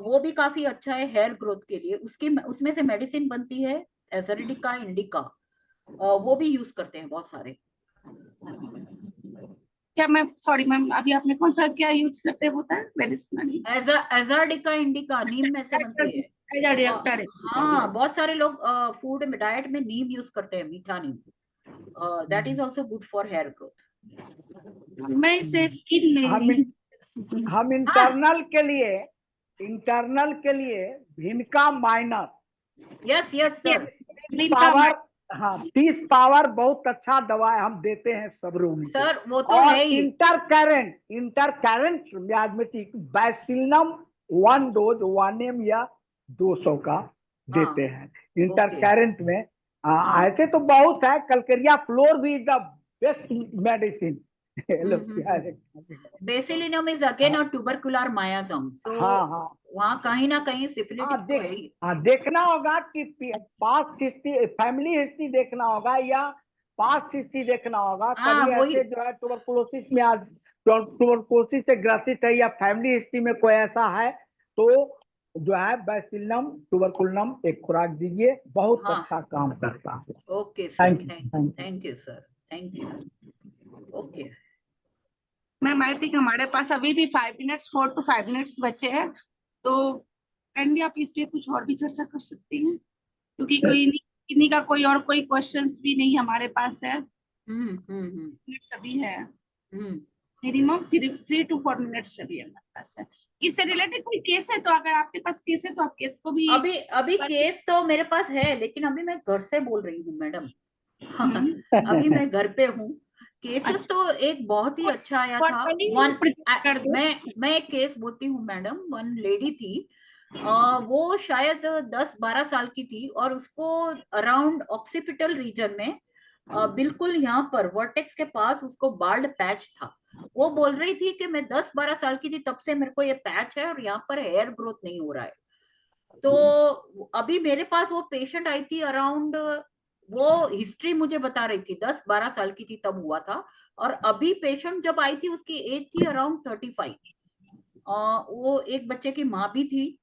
वो भी काफी अच्छा है हेयर ग्रोथ के लिए। उसमें से मेडिसिन बनती है एजरिडिका इंडिका, वो भी यूज करते हैं बहुत सारे। क्या मैम, सॉरी मैम, अभी आपने कौन सा क्या यूज करते हैं होता है मेडिसिन? एजरिडिका इंडिका नीम में से बनती है। हाँ, बहुत सारे लोग फूड में डाइट में नीम यूज करते हैं, मीठा नीम। That is also good for hair growth. मैं इसे स्किन में हम इंटरनल के लिए भिनका माइनर, यस सर, हाँ 30 पावर बहुत अच्छा दवा हम देते हैं सब रोगी को। सर वो तो और है ही। इंटरकरेंट मियाजमेटिक बैसिलम 1 डोज 1 ml या 200 का देते हैं इंटरकरेंट में। ऐसे तो बहुत है, कलकरिया फ्लोर भी is the best medicine. Bacillinum is again a tubercular miasm, so वहाँ कहीं ना कहीं सिफिलिटिस तो है ही। देखना होगा कि पास्ट हिस्ट्री, फैमिली हिस्ट्री देखना होगा या पास्ट हिस्ट्री देखना होगा। कभी ऐसे जो है ट्यूबरकुलोसिस में आज ट्यूबरकुलोसिस से ग्रसित है या फैमिली हिस्ट्री में कोई ऐसा है तो जो है बैसिलम ट्यूबरकुलम एक खुराक दीजिए, बहुत अच्छा काम करता है। Okay sir, thank you sir, thank you. Okay ma'am, I think हमारे पास अभी भी 5 मिनट्स 4 to 5 मिनट्स बचे हैं, तो काइंडली आप इस पे कुछ और भी चर्चा कर सकती हैं, क्योंकि किन्हीं का कोई क्वेश्चंस भी नहीं हमारे पास है। मिनट्स अभी है, मिनिमम 3 to 4 मिनट्स अभी हमारे पास है। इससे रिलेटेड कोई केस है तो अगर आपके पास केस है तो आप केस को भी। अभी केस तो मेरे पास है, लेकिन अभी मैं घर से बोल रही हूँ मैडम। अभी मैं घर पे हूँ। केसेस तो एक बहुत ही अच्छा आया था। मैं एक केस बोलती हूँ मैडम। वन लेडी थी, वो शायद 10-12 साल की थी और उसको अराउंड ऑक्सीपिटल रीजन में बिल्कुल यहाँ पर वर्टेक्स के पास उसको बाल्ड पैच था। वो बोल रही थी कि मैं 10-12 साल की थी तब से मेरे को ये पैच है और यहाँ पर हेयर ग्रोथ नहीं हो रहा है। तो अभी मेरे पास वो पेशेंट आई थी अराउंड, वो हिस्ट्री मुझे बता रही थी 10-12 साल की थी तब हुआ था, और अभी पेशेंट जब आई थी उसकी एज थी अराउंड 35। वो एक बच्चे की माँ भी थी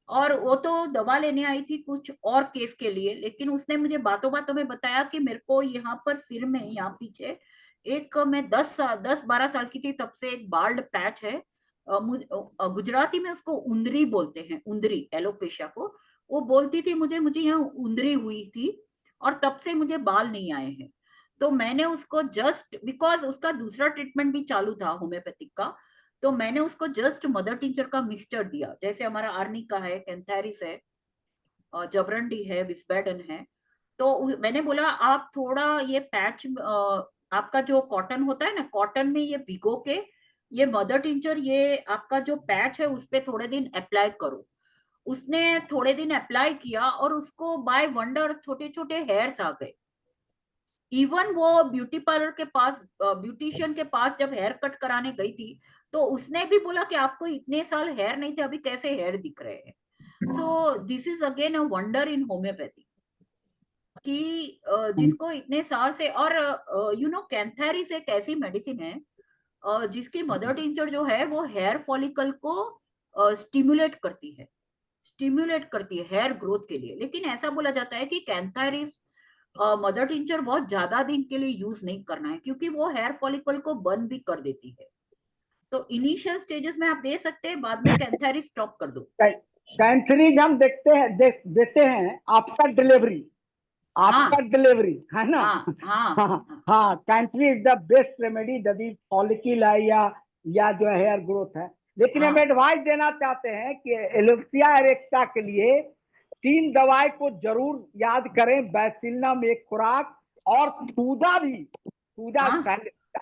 और वो तो दवा लेने आई थी कुछ और केस के लिए, लेकिन उसने मुझे बातों बातों में बताया कि मेरे को यहाँ पर सिर में यहाँ पीछे एक, मैं 10-12 साल की थी तब से एक बाल्ड पैच है। गुजराती में उसको उंदरी बोलते हैं, उंदरी एलोपेशिया को। वो बोलती थी मुझे यहाँ उंदरी हुई थी और तब से मुझे बाल नहीं आए हैं। तो मैंने उसको जस्ट बिकॉज उसका दूसरा ट्रीटमेंट भी चालू था होम्योपैथिक का, तो मैंने उसको जस्ट मदर टीचर का मिक्सचर दिया, जैसे हमारा आर्निका है, कैंथेरिस है, जबरंडी है, विस्बेडन है। तो मैंने बोला आप थोड़ा ये पैच, आपका जो कॉटन होता है ना, कॉटन में ये भिगो के ये मदर टिंचर, ये आपका जो पैच है उस पर थोड़े दिन अप्लाई करो। उसने थोड़े दिन अप्लाई किया और उसको बाय वंडर छोटे छोटे हेयर्स आ गए। इवन वो ब्यूटी पार्लर के पास, ब्यूटिशियन के पास जब हेयर कट कराने गई थी तो उसने भी बोला कि आपको इतने साल हेयर नहीं थे, अभी कैसे हेयर दिख रहे हैं। सो this is again a wonder in homeopathy कि जिसको इतने साल से, और कैंथेरिस एक ऐसी मेडिसिन है जिसकी मदर टिंचर जो है वो हेयर फॉलिकल को स्टिमुलेट करती है हेयर ग्रोथ के लिए। लेकिन ऐसा बोला जाता है कि कैंथेरिस मदर टिंचर बहुत ज्यादा दिन के लिए यूज नहीं करना है, क्योंकि वो हेयर फॉलिकल को बंद भी कर देती है। तो इनिशियल स्टेजेस में आप दे सकते हैं, बाद में कैंथेरिस स्टॉप कर दो। कैंथेरिस हम देते हैं आपका डिलीवरी, डिलीवरी है ना। हाँ cantharis is the best remedy यदि फॉलिकल है या जो हेयर ग्रोथ है। लेकिन हम एडवाइस देना चाहते हैं कि एलोपेशिया एरेक्टा के लिए 3 दवाई को जरूर याद करें। बैसिलम एक खुराक और पूजा भी,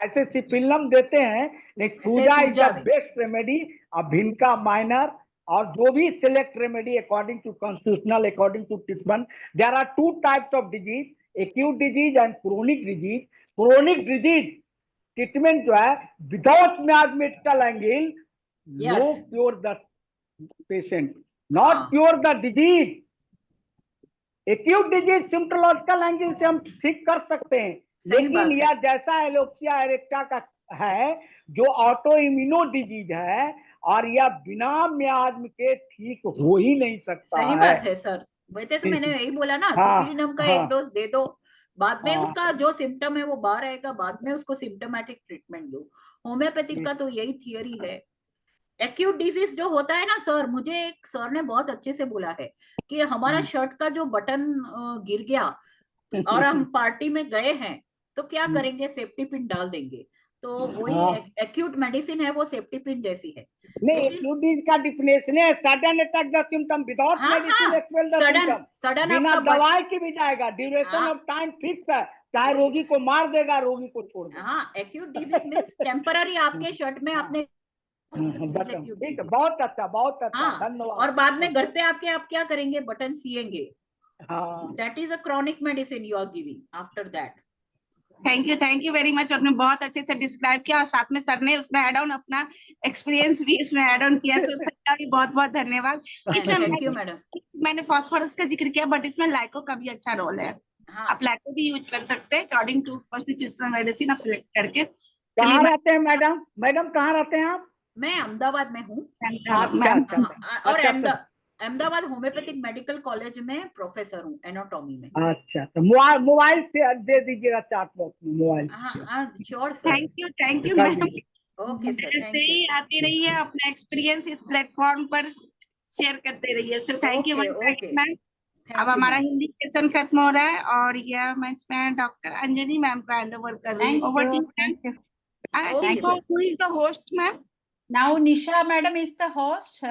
ऐसे सिपिलम देते हैं लेकिन पूजा इज द बेस्ट रेमेडी। अभिनका माइनर और जो भी select remedy according to constitutional, according to treatment. There are 2 types of disease, acute disease and chronic disease. Chronic disease treatment जो है without miasmatical angle, no cure the patient, not cure the disease. Acute disease symptomatological angle से हम ठीक कर सकते हैं, लेकिन यह जैसा एलोपेशिया एरेक्टा का है जो ऑटो इम्यूनो डिजीज है और यह बिना मियाज्म के ठीक हो ही नहीं सकता। सही बात है सर, वैसे तो मैंने यही बोला ना, सिपिलिनम का एक डोज दे दो, बाद में उसका जो सिम्टम है वो बाहर आएगा, बाद में उसको सिम्टोमेटिक ट्रीटमेंट दो। होम्योपैथिक का तो यही थियरी है। एक्यूट डिजीज जो होता है ना सर, मुझे एक सर ने बहुत अच्छे से बोला है कि हमारा शर्ट का जो बटन गिर गया और हम पार्टी में गए हैं तो क्या करेंगे, सेफ्टी पिन डाल देंगे। तो वही एक्यूट मेडिसिन है, वो सेफ्टी पिन जैसी है। नहीं, एक्यूट का डिफिनेशन है sudden attack the symptom without medicine expel the symptom, sudden बिना दवाई के भी जाएगा, ड्यूरेशन ऑफ टाइम फिक्स है, चाहे रोगी को मार देगा, रोगी को छोड़ देगा। हाँ, एक्यूट डिजीज मींस टेम्पररी आपके शर्ट में आपने ठीक है, बहुत अच्छा, बहुत अच्छा, धन्यवाद। और बाद में घर पे आपके आप क्या करेंगे, बटन सिएंगे। हाँ, that is a chronic medicine you are giving after that. Thank you very much. आपने बहुत अच्छे से डिस्क्राइब किया और साथ में सर ने उसमें ऐड ऑन अपना एक्सपीरियंस भी इसमें ऐड ऑन किया, सो सर का भी बहुत बहुत धन्यवाद। इसमें थैंक यू मैडम। मैंने फास्फोरस का जिक्र किया, बट इसमें लाइको का भी अच्छा रोल है। आप लाइको भी यूज कर सकते हैं अकॉर्डिंग टू कॉन्स्टिट्यूशनल मेडिसिन, आप सिलेक्ट करके। कहाँ रहते हैं मैडम? मैडम कहाँ रहते हैं आप? मैं अहमदाबाद में हूँ। और अहमदाबाद होम्योपैथिक मेडिकल कॉलेज में प्रोफेसर हूँ एनाटॉमी में। अच्छा, तो मोबाइल से दे दीजिएगा चार्ट बॉक्स में मोबाइल। हाँ sure sir. Thank you ma'am. Okay sir, thank you. ऐसे ही आती रहिए, अपना एक्सपीरियंस इस प्लेटफॉर्म पर शेयर करते रहिए। So thank you ma'am. अब हमारा हिंदी सेशन खत्म हो रहा है और यह मंच में डॉक्टर अंजनी मैम को हैंड ओवर कर रही हूँ। Thank you. I think who is the host, ma'am? Now Nisha madam is the host.